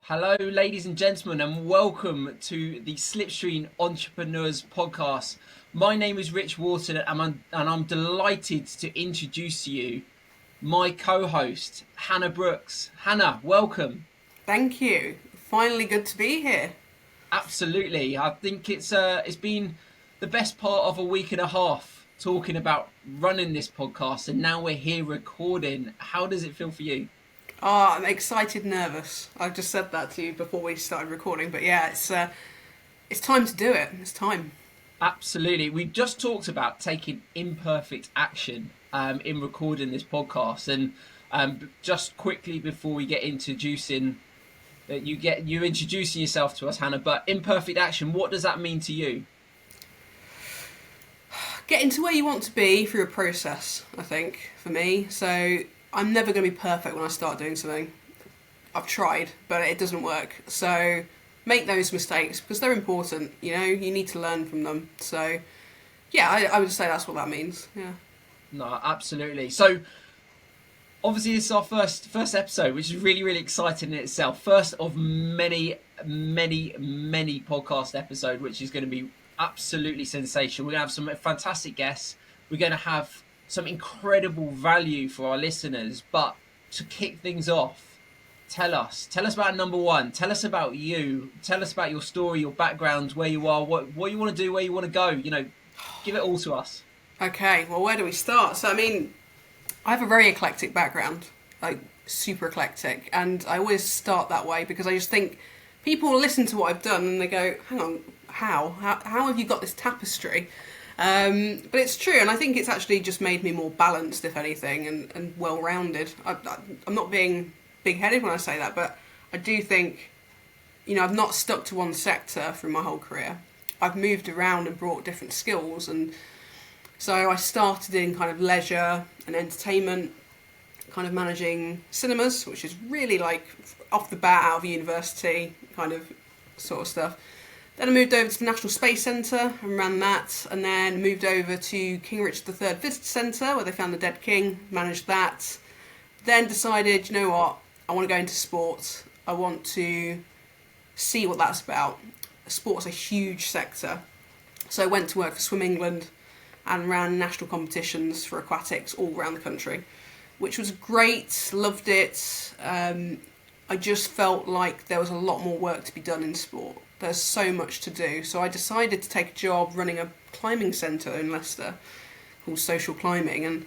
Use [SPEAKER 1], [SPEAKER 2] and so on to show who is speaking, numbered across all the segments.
[SPEAKER 1] Hello, ladies and gentlemen, and welcome to the Slipstream Entrepreneurs Podcast. My name is Rich Wharton, and I'm delighted to introduce to you my co-host, Hannah Brooks. Hannah, welcome.
[SPEAKER 2] Thank you. Finally good to be here.
[SPEAKER 1] Absolutely. I think it's been the best part of a week and a half talking about running this podcast, and now we're here recording. How does it feel for you?
[SPEAKER 2] I'm excited, nervous. I just said that to you before we started recording, but yeah, it's time to do it. It's time.
[SPEAKER 1] Absolutely. We've just talked about taking imperfect action in recording this podcast, and just quickly before we get introducing you introducing yourself to us, Hannah. But imperfect action, what does that mean to you?
[SPEAKER 2] Getting to where you want to be through a process, I think, for me. So I'm never going to be perfect when I start doing something. I've tried, but it doesn't work. So make those mistakes because they're important. You need to learn from them. So yeah, I would say that's what that means. Yeah.
[SPEAKER 1] No, absolutely. So obviously this is our first episode, which is really, really exciting in itself. First of many podcast episode, which is going to be absolutely sensational. We're going to have some fantastic guests. We're going to have some incredible value for our listeners. But to kick things off, tell us about number one. Tell us about you. Tell us about your story, your background, where you are, what you want to do, where you want to go. Give it all to us.
[SPEAKER 2] Okay, well, where do we start? So, I have a very eclectic background, like super eclectic, and I always start that way because I just think people listen to what I've done and they go, hang on, how have you got this tapestry? But it's true, and I think it's actually just made me more balanced, if anything, and well-rounded. I'm not being big-headed when I say that, but I do think, I've not stuck to one sector through my whole career. I've moved around and brought different skills, and so I started in kind of leisure and entertainment, kind of managing cinemas, which is really like off the bat out of university kind of sort of stuff. Then I moved over to the National Space Centre and ran that, and then moved over to King Richard III Visitor Centre where they found the dead king, managed that. Then decided, you know what, I want to go into sport. I want to see what that's about. Sport's a huge sector. So I went to work for Swim England and ran national competitions for aquatics all around the country, which was great, loved it. I just felt like there was a lot more work to be done in sport. There's so much to do. So I decided to take a job running a climbing centre in Leicester called Social Climbing, and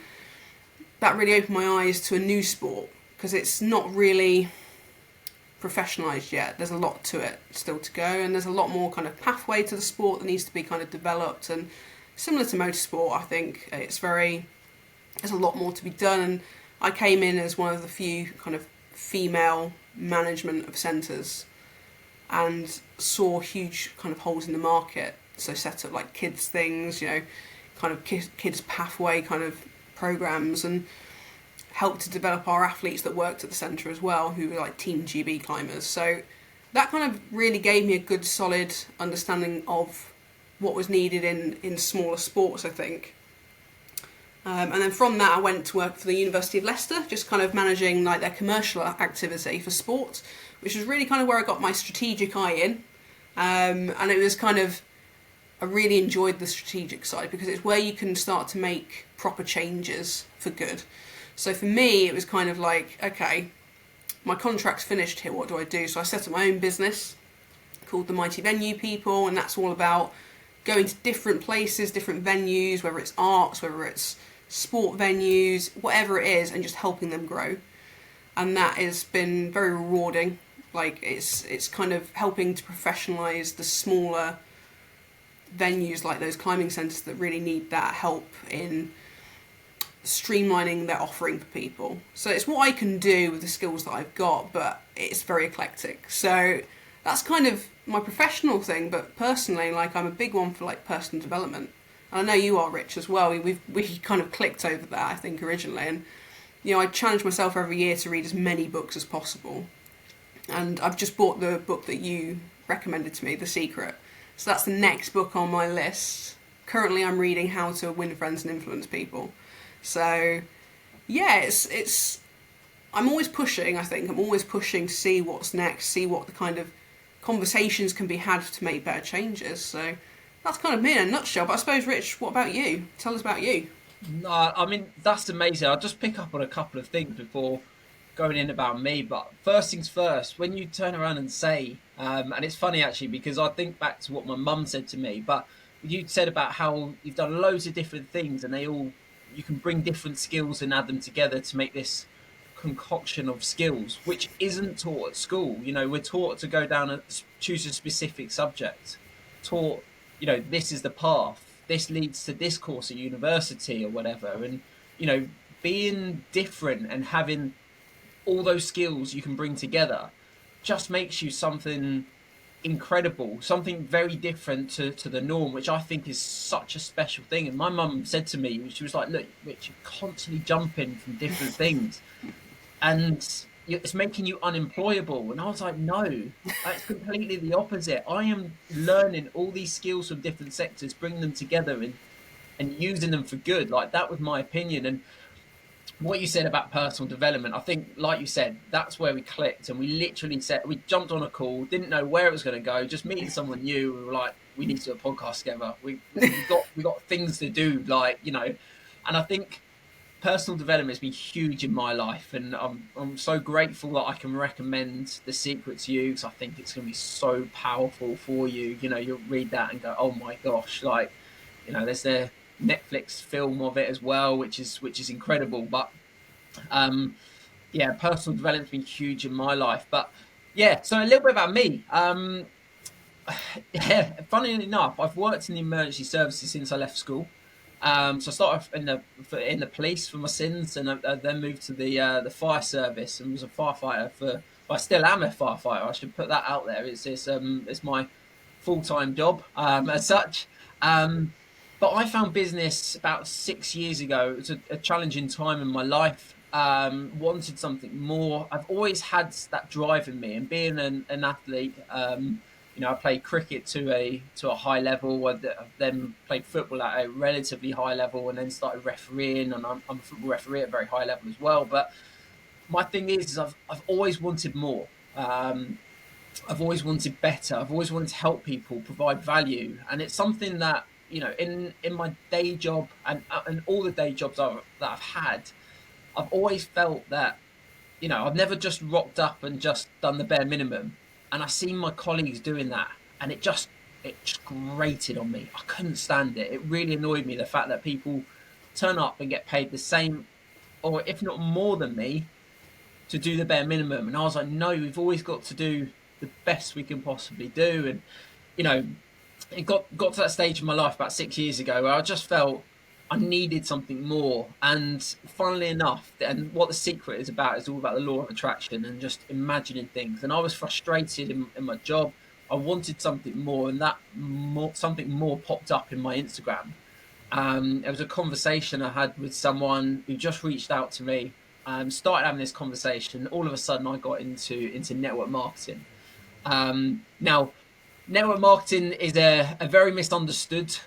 [SPEAKER 2] that really opened my eyes to a new sport because it's not really professionalised yet. There's a lot to it still to go, and there's a lot more kind of pathway to the sport that needs to be kind of developed. And similar to motorsport, I think there's a lot more to be done. And I came in as one of the few kind of female management of centres and saw huge kind of holes in the market. So set up like kids things, kind of kids pathway kind of programs, and helped to develop our athletes that worked at the centre as well, who were like Team GB climbers. So that kind of really gave me a good solid understanding of what was needed in smaller sports, I think. And then from that I went to work for the University of Leicester, just kind of managing like their commercial activity for sport, which was really kind of where I got my strategic eye in. And it was kind of, I really enjoyed the strategic side because it's where you can start to make proper changes for good. So for me, it was kind of like, okay, my contract's finished here, what do I do? So I set up my own business called The Mighty Venue People, and that's all about going to different places, different venues, whether it's arts, whether it's sport venues, whatever it is, and just helping them grow. And that has been very rewarding. Like it's kind of helping to professionalise the smaller venues like those climbing centres that really need that help in streamlining their offering for people. So it's what I can do with the skills that I've got, but it's very eclectic. So that's kind of my professional thing, but personally, like, I'm a big one for like personal development. And I know you are, Rich, as well. We kind of clicked over that, I think, originally. And I challenge myself every year to read as many books as possible. And I've just bought the book that you recommended to me, The Secret. So that's the next book on my list. Currently, I'm reading How to Win Friends and Influence People. So, yeah, it's I'm always pushing, I think. I'm always pushing to see what's next, see what the kind of conversations can be had to make better changes. So that's kind of me in a nutshell. But I suppose, Rich, what about you? Tell us about you.
[SPEAKER 1] No, I mean, that's amazing. I'll just pick up on a couple of things before going in about me. But first things first, when you turn around and say, and it's funny actually, because I think back to what my mum said to me, but you said about how you've done loads of different things and you can bring different skills and add them together to make this concoction of skills, which isn't taught at school. We're taught to go down and choose a specific subject, taught, this is the path, this leads to this course at university or whatever. And, being different and having all those skills you can bring together just makes you something incredible, something very different to the norm, which I think is such a special thing. And my mum said to me, she was like, look, Rich, you're constantly jumping from different things and it's making you unemployable. And I was like, no, that's completely the opposite. I am learning all these skills from different sectors, bringing them together and using them for good. Like, that was my opinion. And what you said about personal development, I think, like you said, that's where we clicked. And we literally we jumped on a call, didn't know where it was going to go, just meeting someone new. We were like, we need to do a podcast together. We got things to do, and I think personal development has been huge in my life, and I'm so grateful that I can recommend The Secret to you, because I think it's going to be so powerful for you. You'll read that and go, oh my gosh, there's the Netflix film of it as well, which is incredible. But personal development's been huge in my life. But yeah, so a little bit about me. Funnily enough, I've worked in the emergency services since I left school. So I started in the police for my sins, and I then moved to the fire service and was a firefighter I still am a firefighter. I should put that out there. It's my full-time job as such. But I found business about 6 years ago. It was a challenging time in my life. Wanted something more. I've always had that drive in me, and being an athlete. I played cricket to a high level. I then played football at a relatively high level, and then started refereeing. And I'm a football referee at a very high level as well. But my thing is I've always wanted more. I've always wanted better. I've always wanted to help people, provide value, and it's something that in my day job and all the day jobs that I've had, I've always felt that I've never just rocked up and just done the bare minimum. And I seen my colleagues doing that, and it just grated on me. I couldn't stand it. It really annoyed me, the fact that people turn up and get paid the same, or if not more than me, to do the bare minimum. And I was like, no, we've always got to do the best we can possibly do. And it got to that stage in my life about 6 years ago where I just felt I needed something more. And funnily enough, and what The Secret is about is all about the law of attraction and just imagining things. And I was frustrated in my job. I wanted something more, and something more popped up in my Instagram. It was a conversation I had with someone who just reached out to me. Started having this conversation. All of a sudden, I got into network marketing. Now, network marketing is a very misunderstood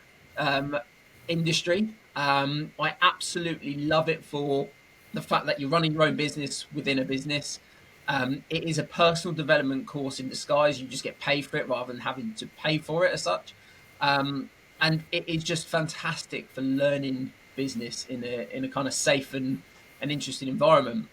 [SPEAKER 1] industry. I absolutely love it for the fact that you're running your own business within a business. It is a personal development course in disguise. You just get paid for it rather than having to pay for it as such. And it is just fantastic for learning business in a kind of safe and interesting environment.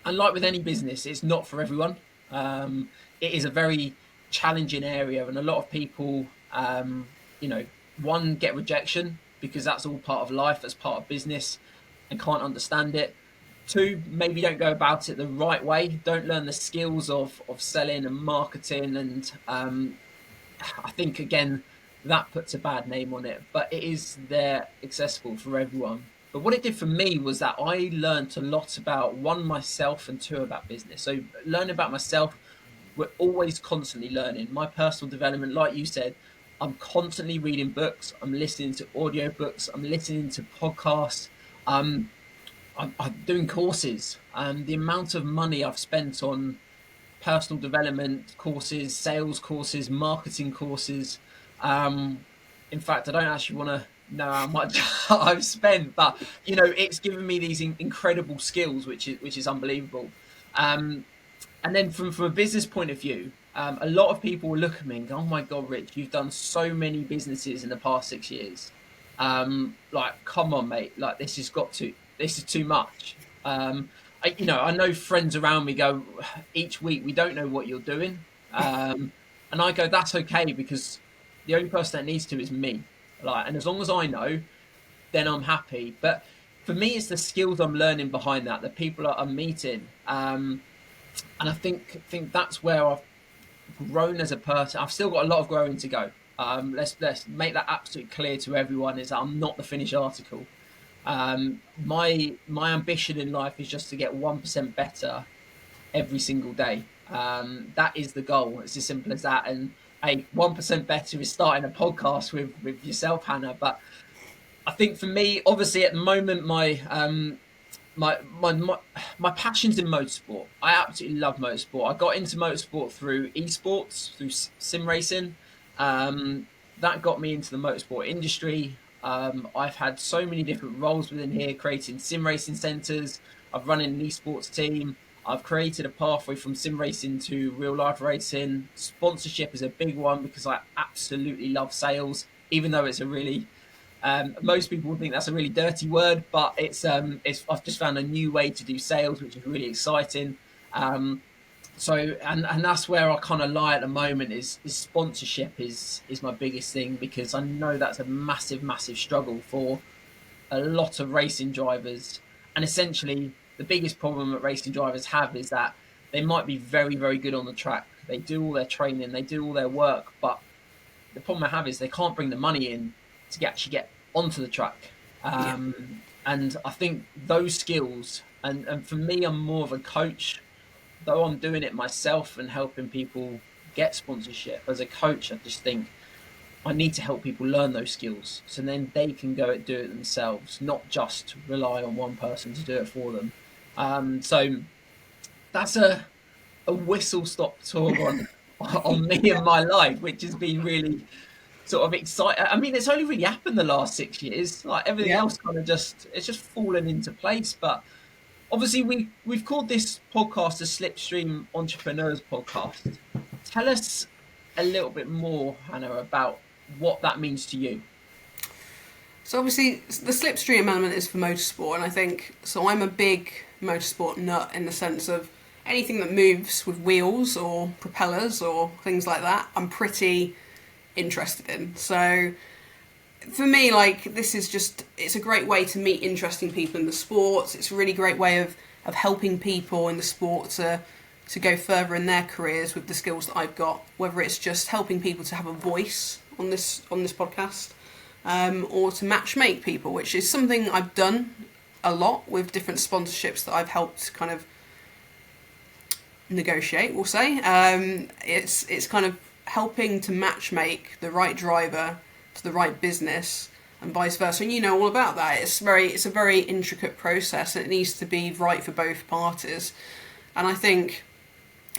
[SPEAKER 1] And like with any business, it's not for everyone. It is a very challenging area, and a lot of people, one, get rejection because that's all part of life, that's part of business, and can't understand it. Two, maybe don't go about it the right way, don't learn the skills of selling and marketing, and I think, again, that puts a bad name on it, but it is there accessible for everyone. But what it did for me was that I learned a lot about, one, myself, and two, about business. So learning about myself, we're always constantly learning. My personal development, like you said, I'm constantly reading books, I'm listening to audiobooks, I'm listening to podcasts, I'm doing courses. The amount of money I've spent on personal development courses, sales courses, marketing courses. In fact, I don't actually want to know how much I've spent, but you know, it's given me these incredible skills, which is unbelievable. And then from a business point of view, a lot of people will look at me and go, "Oh my God, Rich, you've done so many businesses in the past 6 years. Like, come on, mate. Like, this is too much." I know friends around me go, each week, "We don't know what you're doing," and I go, "That's okay, because the only person that needs to is me. Like, and as long as I know, then I'm happy." But for me, it's the skills I'm learning behind that, the people that I'm meeting. And I think that's where I've grown as a person. I've still got a lot of growing to go. Let's make that absolutely clear to everyone, is that I'm not the finished article. My ambition in life is just to get 1% better every single day. That is the goal. It's as simple as that. And hey, 1% better is starting a podcast with yourself, Hannah. But I think for me, obviously, at the moment, my passion's in motorsport. I absolutely love motorsport. I got into motorsport through esports, through sim racing. That got me into the motorsport industry. I've had so many different roles within here, creating sim racing centres. I've run an esports team. I've created a pathway from sim racing to real life racing. Sponsorship is a big one because I absolutely love sales, even though it's a really most people would think that's a really dirty word, but it's I've just found a new way to do sales, which is really exciting. And that's where I kind of lie at the moment, is sponsorship is my biggest thing, because I know that's a massive struggle for a lot of racing drivers. And essentially, the biggest problem that racing drivers have is that they might be very good on the track. They do all their training, they do all their work, but the problem I have is they can't bring the money in to actually get onto the track. And I think those skills, and for me, I'm more of a coach, though I'm doing it myself and helping people get sponsorship. As a coach, I just think I need to help people learn those skills, so then they can go and do it themselves, not just rely on one person to do it for them. So that's a whistle stop tour on me and my life, which has been really sort of exciting. I mean, it's only really happened the last 6 years. Like, everything else kind of it's just fallen into place. But obviously, we've called this podcast the Slipstream Entrepreneurs Podcast. Tell us a little bit more, Hannah, about what that means to you.
[SPEAKER 2] So obviously, the slipstream element is for motorsport, and I think, so I'm a big motorsport nut in the sense of anything that moves with wheels or propellers or things like that, I'm pretty interested in. So for me, like, this is just, it's a great way to meet interesting people in the sports. It's a really great way of helping people in the sport to go further in their careers with the skills that I've got, whether it's just helping people to have a voice on this podcast, or to match make people, which is something I've done a lot with different sponsorships that I've helped kind of negotiate, we'll say. It's kind of helping to match make the right driver to the right business and vice versa. And you know all about that. It's a very intricate process, and it needs to be right for both parties. And I think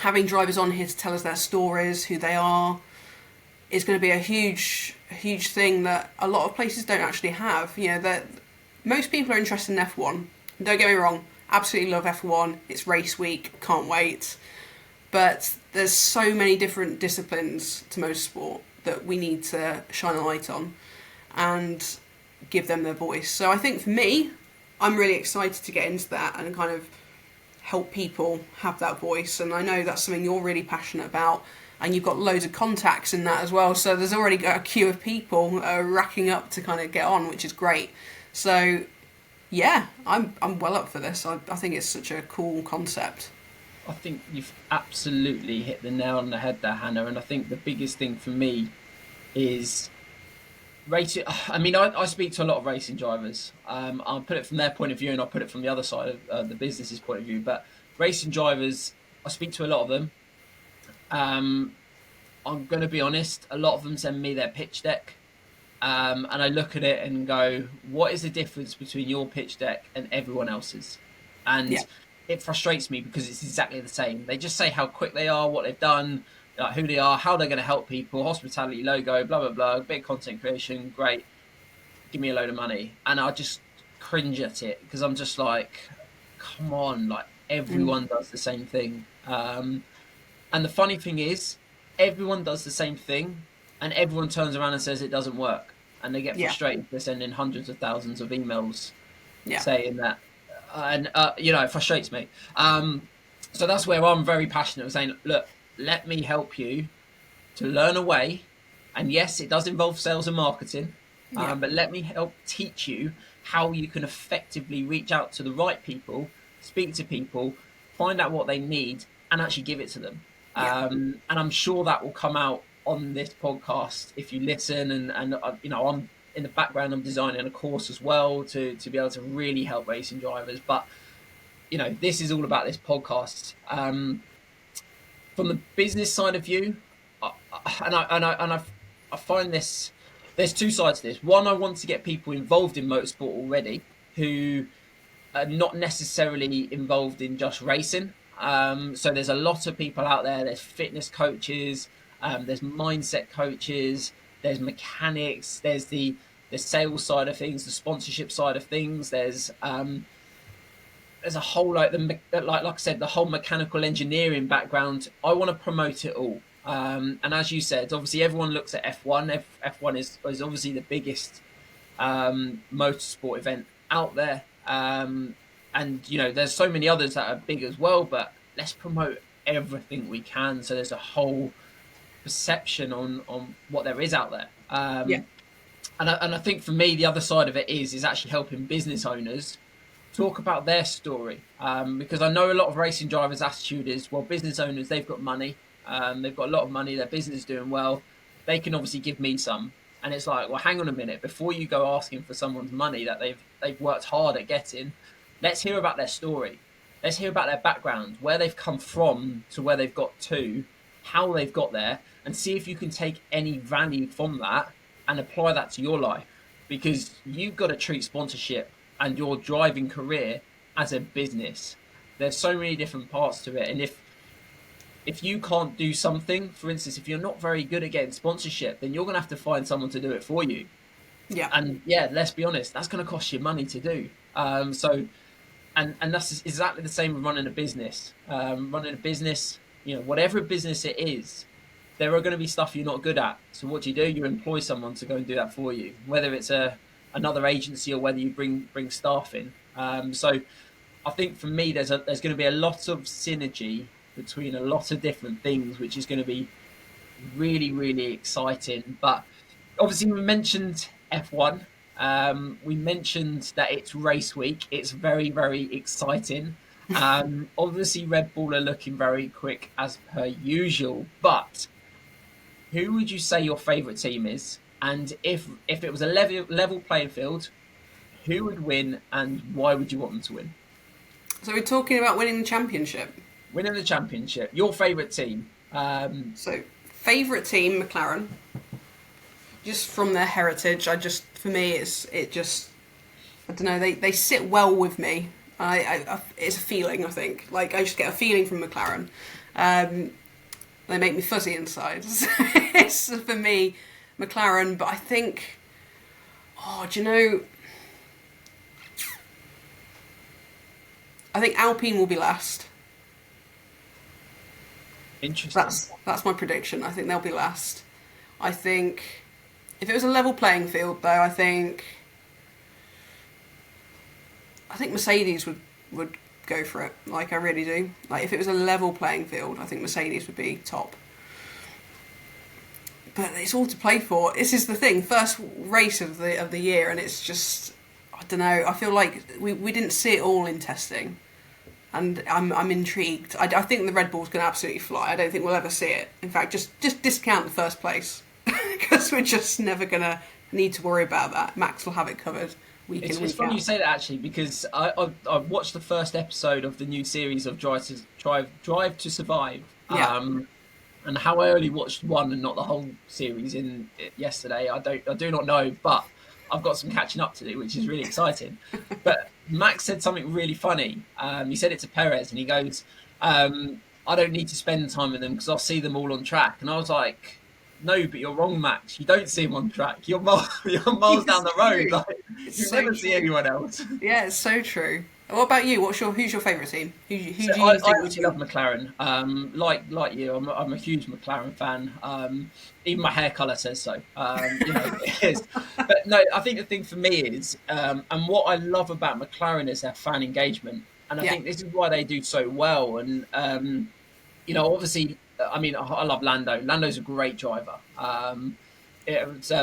[SPEAKER 2] having drivers on here to tell us their stories, who they are, is going to be a huge thing that a lot of places don't actually have. You know, that most people are interested in F1. Don't get me wrong, absolutely love F1. It's race week, can't wait. But there's so many different disciplines to motorsport that we need to shine a light on and give them their voice. So I think for me, I'm really excited to get into that and kind of help people have that voice. And I know that's something you're really passionate about, and you've got loads of contacts in that as well. So there's already got a queue of people racking up to kind of get on, which is great. So yeah, I'm well up for this. I think it's such a cool concept.
[SPEAKER 1] I think you've absolutely hit the nail on the head there, Hannah. And I think the biggest thing for me is racing. I mean, I speak to a lot of racing drivers. I'll put it from their point of view, and I'll put it from the other side of the business's point of view. But racing drivers, I speak to a lot of them. I'm going to be honest, a lot of them send me their pitch deck. And I look at it and go, what is the difference between your pitch deck and everyone else's? And it frustrates me because it's exactly the same. They just say how quick they are, what they've done, like who they are, how they're going to help people, hospitality logo, blah, blah, blah, big content creation, great. give me a load of money. And I just cringe at it because I'm just like, come on, like everyone does the same thing. And the funny thing is, everyone does the same thing, and everyone turns around and says it doesn't work, and they get frustrated. They're sending hundreds of thousands of emails saying that, and it frustrates me. So that's where I'm very passionate, saying, look, let me help you to learn a way, and yes, it does involve sales and marketing, but let me help teach you how you can effectively reach out to the right people, speak to people, find out what they need, and actually give it to them. And I'm sure that will come out on this podcast if you listen. And I'm in the background, I'm designing a course as well to be able to really help racing drivers. But this is all about this podcast. From the business side of view, I find this. There's two sides to this. One, I want to get people involved in motorsport already who are not necessarily involved in just racing. So there's a lot of people out there. There's fitness coaches, there's mindset coaches, there's mechanics, there's the sales side of things, the sponsorship side of things. There's a whole like I said, the whole mechanical engineering background. I want to promote it all. And as you said, obviously everyone looks at F1. F1 is obviously the biggest motorsport event out there. And there's so many others that are big as well, but let's promote everything we can so there's a whole perception on what there is out there. And I think for me, the other side of it is actually helping business owners talk about their story, because I know a lot of racing drivers' attitude is, well, business owners, they've got money, they've got a lot of money, their business is doing well, they can obviously give me some. And it's like, well, hang on a minute, before you go asking for someone's money that they've worked hard at getting, let's hear about their story. Let's hear about their background, where they've come from to where they've got to, how they've got there, and see if you can take any value from that and apply that to your life. Because you've got to treat sponsorship and your driving career as a business. There's so many different parts to it. And if you can't do something, for instance, if you're not very good at getting sponsorship, then you're going to have to find someone to do it for you. Yeah. And let's be honest, that's going to cost you money to do. And that's exactly the same with running a business. Running a business, whatever business it is, there are going to be stuff you're not good at. So what do? You employ someone to go and do that for you, whether it's another agency or whether you bring staff in. So I think for me, there's going to be a lot of synergy between a lot of different things, which is going to be really, really exciting. But obviously we mentioned F1. We mentioned that it's race week. It's very, very exciting. Obviously Red Bull are looking very quick as per usual, but who would you say your favourite team is? And if it was a level playing field, who would win and why would you want them to win?
[SPEAKER 2] So we're talking about winning the championship.
[SPEAKER 1] Winning the championship. Your favourite team.
[SPEAKER 2] So favourite team, McLaren. Just from their heritage, for me, I don't know, they sit well with me. It's a feeling, I think. Like, I just get a feeling from McLaren. They make me fuzzy inside. It's, for me, McLaren. But I think, do you know, I think Alpine will be last.
[SPEAKER 1] Interesting.
[SPEAKER 2] That's my prediction. I think they'll be last. I think if it was a level playing field, though, I think Mercedes would go for it. Like, I really do. Like, if it was a level playing field, I think Mercedes would be top. But it's all to play for. This is the thing. First race of the year, and it's just, I don't know. I feel like we didn't see it all in testing. And I'm intrigued. I think the Red Bull's going to absolutely fly. I don't think we'll ever see it. In fact, just discount the first place. Because we're just never going to need to worry about that. Max will have it covered week in, week out.
[SPEAKER 1] It's funny you say that, actually, because I watched the first episode of the new series of Drive to Survive.
[SPEAKER 2] Yeah.
[SPEAKER 1] And how I only watched one and not the whole series yesterday, I do not know, but I've got some catching up to do, which is really exciting. But Max said something really funny. He said it to Perez, and he goes, I don't need to spend time with them because I'll see them all on track. And I was like, No, but you're wrong, Max. You don't see him on track. You're miles down the road. Like, you
[SPEAKER 2] So
[SPEAKER 1] never see
[SPEAKER 2] true.
[SPEAKER 1] anyone else.
[SPEAKER 2] Yeah, it's so true. What about you? Who's your favourite team? Who
[SPEAKER 1] So
[SPEAKER 2] do
[SPEAKER 1] I
[SPEAKER 2] you think would
[SPEAKER 1] actually love
[SPEAKER 2] you?
[SPEAKER 1] McLaren. Like you, I'm a huge McLaren fan. Even my hair colour says so. It is. But no, I think the thing for me is, and what I love about McLaren is their fan engagement, and I
[SPEAKER 2] Yeah.
[SPEAKER 1] think this is why they do so well. And obviously, I mean, I love Lando. Lando's a great driver. It was I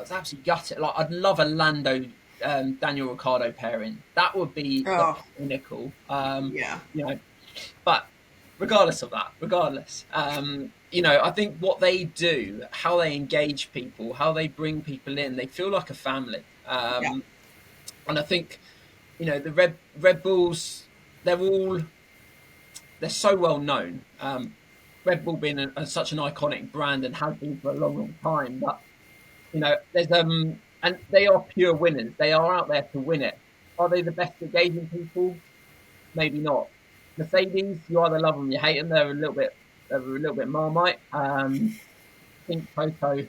[SPEAKER 1] was absolutely gutted. Like, I'd love a Lando Daniel Ricciardo pairing. That would be the
[SPEAKER 2] Oh,
[SPEAKER 1] pinnacle.
[SPEAKER 2] yeah.
[SPEAKER 1] You know, but regardless of that, I think what they do, how they engage people, how they bring people in, they feel like a family.
[SPEAKER 2] Yeah.
[SPEAKER 1] And I think, the Red Bulls, they're all they're so well known. Red Bull being such an iconic brand and has been for a long, long time. But there's and they are pure winners. They are out there to win it. Are they the best at gauging people? Maybe not. Mercedes, you either love them, or you hate them. They're a little bit Marmite. I think Toto.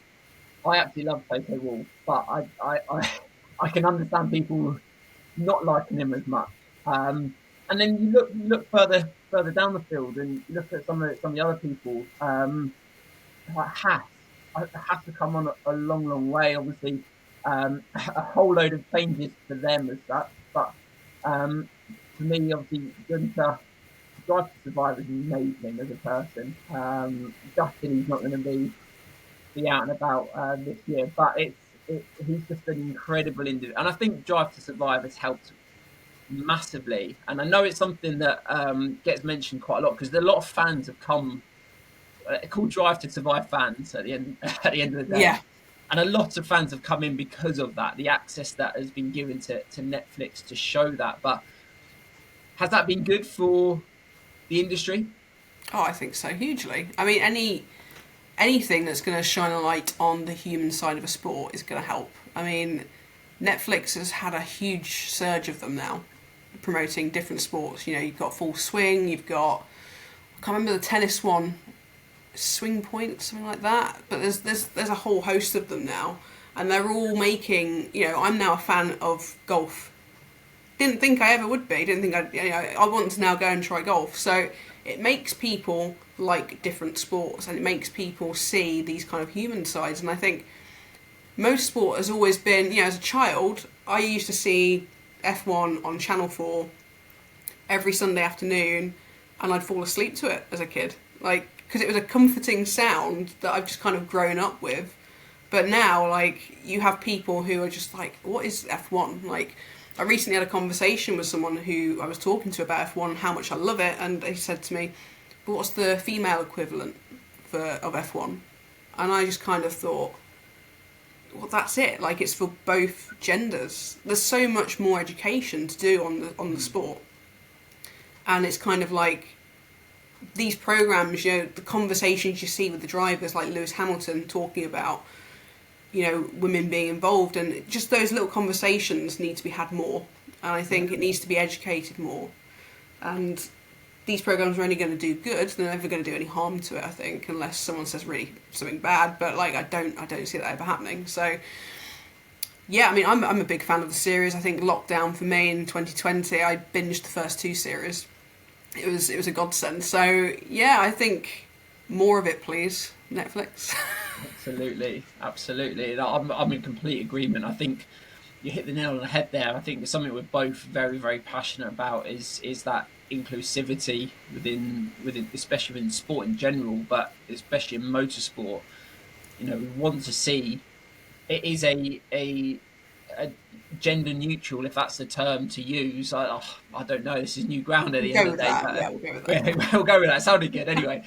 [SPEAKER 1] I absolutely love Toto Wolff, but I can understand people not liking him as much. And then you look further down the field and look at some of the other people. Like Haas, Haas have come on a long, long way. Obviously, a whole load of changes for them as such. But for me, obviously, Gunter, Drive to Survive is amazing as a person. Justin, he's not going to be out and about this year, but he's just an incredible individual, and I think Drive to Survive has helped massively. And I know it's something that gets mentioned quite a lot because a lot of fans have come called Drive to Survive fans at the end of the day,
[SPEAKER 2] Yeah.
[SPEAKER 1] and a lot of fans have come in because of that, the access that has been given to Netflix to show that. But has that been good for the industry?
[SPEAKER 2] Oh, I think so hugely. I mean, anything that's going to shine a light on the human side of a sport is going to help. I mean, Netflix has had a huge surge of them now, promoting different sports. You've got Full Swing, you've got, I can't remember the tennis one, Swing Point, something like that. But there's a whole host of them now, and they're all making. I'm now a fan of golf. Didn't think I ever would be. Didn't think I want to now go and try golf. So it makes people like different sports, and it makes people see these kind of human sides. And I think motorsport has always been, as a child, I used to see F1 on Channel 4 every Sunday afternoon, and I'd fall asleep to it as a kid. Because it was a comforting sound that I've just kind of grown up with. But now, you have people who are just like, what is F1? I recently had a conversation with someone who I was talking to about F1, how much I love it, and he said to me, but what's the female equivalent of F1? And I just kind of thought, well, that's it. It's for both genders. There's so much more education to do on the sport, and it's kind of like these programs. The conversations you see with the drivers, like Lewis Hamilton talking about, women being involved, and just those little conversations need to be had more. And I think it needs to be educated more. And these programs are only going to do good; they're never going to do any harm to it. I think, unless someone says really something bad. But I don't see that ever happening. So, yeah, I mean, I'm a big fan of the series. I think lockdown for me in 2020, I binged the first 2 series. It was a godsend. So yeah, I think more of it, please, Netflix.
[SPEAKER 1] Absolutely. I'm in complete agreement. I think you hit the nail on the head there. I think it's something we're both very, very passionate about is that inclusivity within especially within sport in general, but especially in motorsport. We want to see it is a gender neutral, if that's the term to use. I don't know. This is new ground at the end of the day.
[SPEAKER 2] Yeah, we'll go with that.
[SPEAKER 1] We'll go with that. It sounded good anyway.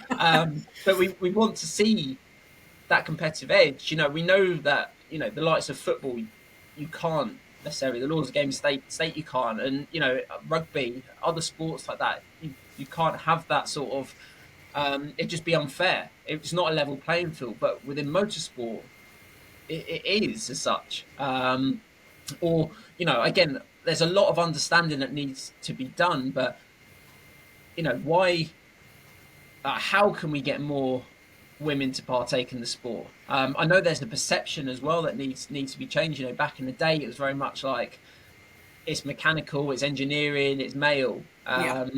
[SPEAKER 1] But we want to see that competitive edge. We know that the likes of football, you can't necessarily, the laws of the game state you can't, and rugby, other sports like that, you can't have that sort of it'd just be unfair. It's not a level playing field. But within motorsport, it is as such. Or again, there's a lot of understanding that needs to be done. But why? How can we get more women to partake in the sport. I know there's the perception as well that needs to be changed. Back in the day, it was very much like it's mechanical, it's engineering, it's male.
[SPEAKER 2] Yeah.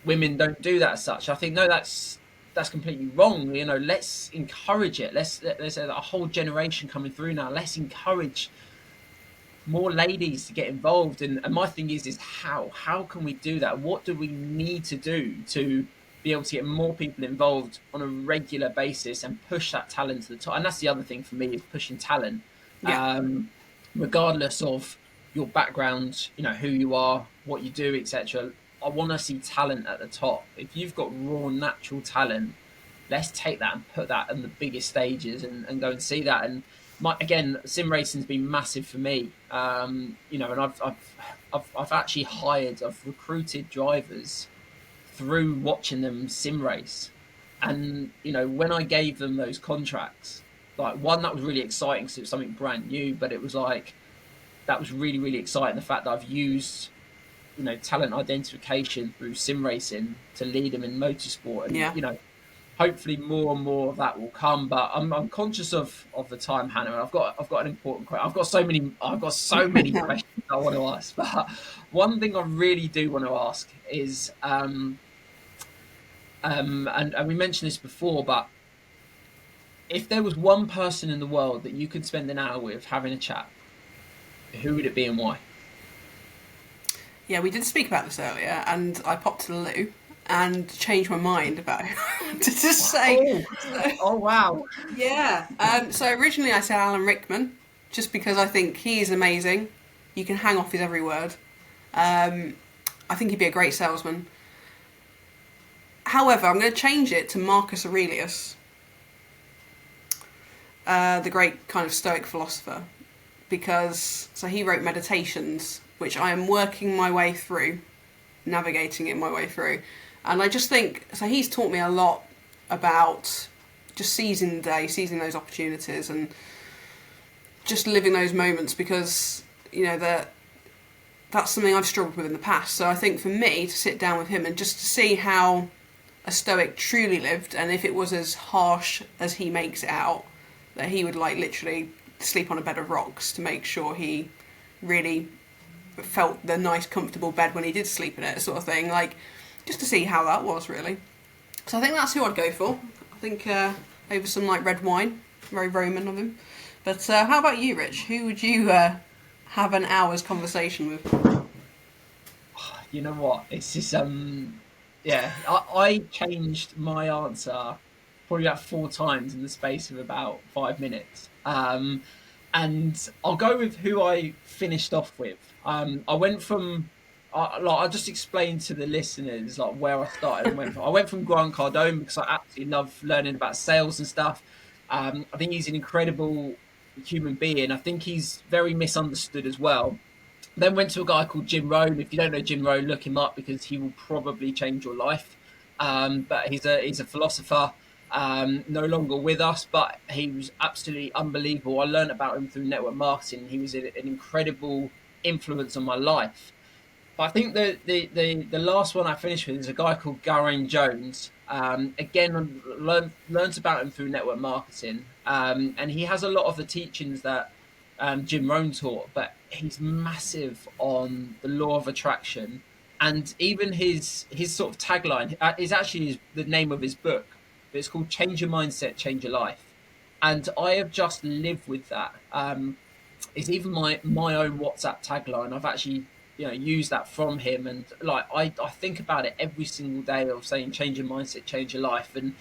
[SPEAKER 1] Women don't do that as such. I think no, that's completely wrong. Let's encourage it. There's a whole generation coming through now. Let's encourage more ladies to get involved. And my thing is how can we do that? What do we need to do to be able to get more people involved on a regular basis and push that talent to the top? And that's the other thing for me, is pushing talent, regardless of your background, who you are, what you do, etc. I want to see talent at the top. If you've got raw natural talent, let's take that and put that on the biggest stages and go and see that. And again, sim racing's been massive for me. And I've actually I've recruited drivers through watching them sim race. And when I gave them those contracts, like, one, that was really exciting because it was something brand new, but it was like, that was really, really exciting, the fact that I've used talent identification through sim racing to lead them in motorsport. And hopefully more and more of that will come. But I'm conscious of the time, Hannah, and I've got an important question. I've got so many questions I want to ask. But one thing I really do want to ask is, and we mentioned this before, but if there was one person in the world that you could spend an hour with having a chat, who would it be and why?
[SPEAKER 2] Yeah, we did speak about this earlier, and I popped to the loo and changed my mind about who I wanted to say.
[SPEAKER 1] Oh, wow.
[SPEAKER 2] Yeah. So originally I said Alan Rickman, just because I think he is amazing. You can hang off his every word. I think he'd be a great salesman. However, I'm going to change it to Marcus Aurelius, the great kind of Stoic philosopher, because he wrote Meditations, which I am working my way through, navigating it my way through. And I just think, he's taught me a lot about just seizing the day, seizing those opportunities, and just living those moments, because, that's something I've struggled with in the past. So I think for me, to sit down with him and just to see how a Stoic truly lived, and if it was as harsh as he makes it out, that he would literally sleep on a bed of rocks to make sure he really felt the nice comfortable bed when he did sleep in it, sort of thing, just to see how that was, really. So I think that's who I'd go for. I think over some red wine, very Roman of him. But how about you, Rich? Who would you have an hour's conversation with?
[SPEAKER 1] You know what, it's just I changed my answer probably about 4 times in the space of about 5 minutes. And I'll go with who I finished off with. I went from, I'll just explain to the listeners where I started and went from. I went from Grant Cardone because I absolutely love learning about sales and stuff. I think he's an incredible human being. I think he's very misunderstood as well. Then went to a guy called Jim Rohn. If you don't know Jim Rohn, look him up because he will probably change your life. But he's a philosopher. No longer with us, but he was absolutely unbelievable. I learned about him through network marketing. He was an incredible influence on my life. But I think the last one I finished with is a guy called Geraint Jones. Again, learned about him through network marketing, and he has a lot of the teachings that Jim Rohn taught, but he's massive on the law of attraction, and even his sort of tagline is actually the name of his book. But it's called Change Your Mindset, Change Your Life. And I have just lived with that. It's even my own WhatsApp tagline. I've actually used that from him. And I think about it every single day of saying change your mindset, change your life. And,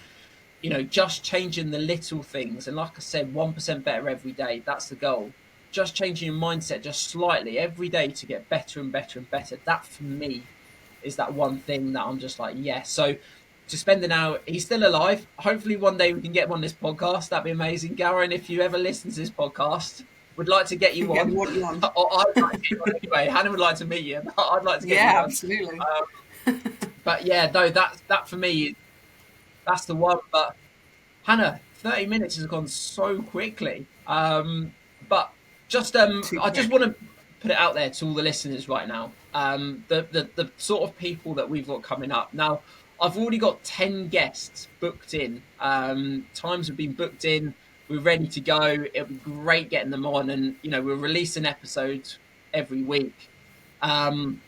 [SPEAKER 1] just changing the little things. And like I said, 1% better every day. That's the goal. Just changing your mindset just slightly every day to get better and better and better. That for me is that one thing that I'm just yes. So to spend an hour, he's still alive. Hopefully one day we can get him on this podcast. That'd be amazing. Geraint, if you ever listen to this podcast, would like to get you on. Or I'd like to get you on anyway. Hannah would like to meet you. I'd like to get you on.
[SPEAKER 2] Yeah, absolutely.
[SPEAKER 1] But yeah, no, that for me, that's the one. But Hannah, 30 minutes has gone so quickly. But just I just want to put it out there to all the listeners right now. The sort of people that we've got coming up now. I've already got 10 guests booked in. Times have been booked in. We're ready to go. It'll be great getting them on, and we'll release an episode every week. Some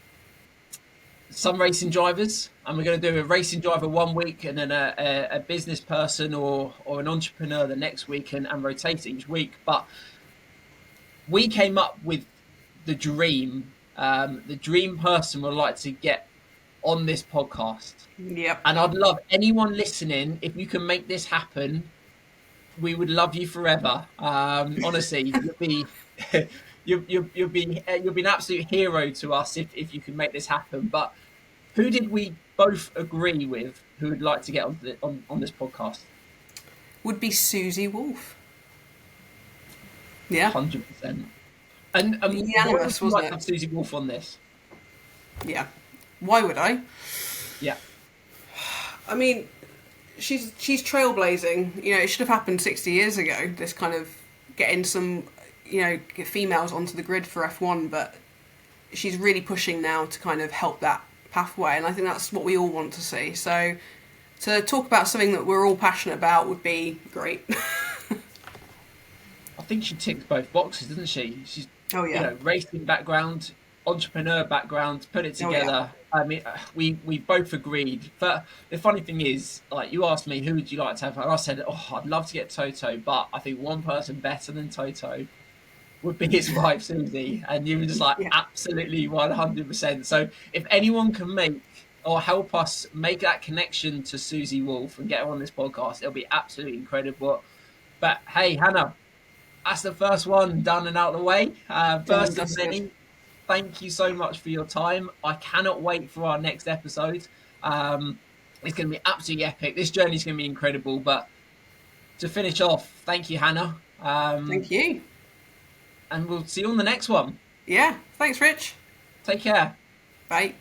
[SPEAKER 1] racing drivers, and we're going to do a racing driver one week, and then a business person or an entrepreneur the next week, and rotate each week. But we came up with the dream. The dream person would like to get on this podcast.
[SPEAKER 2] Yep.
[SPEAKER 1] And I'd love anyone listening, if you can make this happen, we would love you forever. Honestly, you'll be an absolute hero to us if you can make this happen. But who did we both agree with who would like to get on this podcast?
[SPEAKER 2] Would be Susie Wolf. Yeah,
[SPEAKER 1] 100%. And
[SPEAKER 2] unanimous,
[SPEAKER 1] why would you like
[SPEAKER 2] wasn't
[SPEAKER 1] to have Susie Wolf on this?
[SPEAKER 2] Yeah. Why would I?
[SPEAKER 1] Yeah.
[SPEAKER 2] I mean, she's trailblazing. It should have happened 60 years ago. This kind of getting some, get females onto the grid for F1, but she's really pushing now to kind of help that pathway, and I think that's what we all want to see. So to talk about something that we're all passionate about would be great.
[SPEAKER 1] I think she ticks both boxes, doesn't she? She's racing background, entrepreneur background, put it together. I mean, we both agreed. But the funny thing is, like, you asked me who would you like to have, and I said, I'd love to get Toto, but I think one person better than Toto would be his wife Susie, and you were just like, absolutely 100%. So if anyone can make or help us make that connection to Susie Wolf and get her on this podcast, it'll be absolutely incredible. But hey, Hannah, that's the first one done and out of the way. First of many. Thank you so much for your time. I cannot wait for our next episode. It's going to be absolutely epic. This journey is going to be incredible. But to finish off, thank you, Hannah.
[SPEAKER 2] Thank you.
[SPEAKER 1] And we'll see you on the next one.
[SPEAKER 2] Yeah. Thanks, Rich.
[SPEAKER 1] Take care.
[SPEAKER 2] Bye.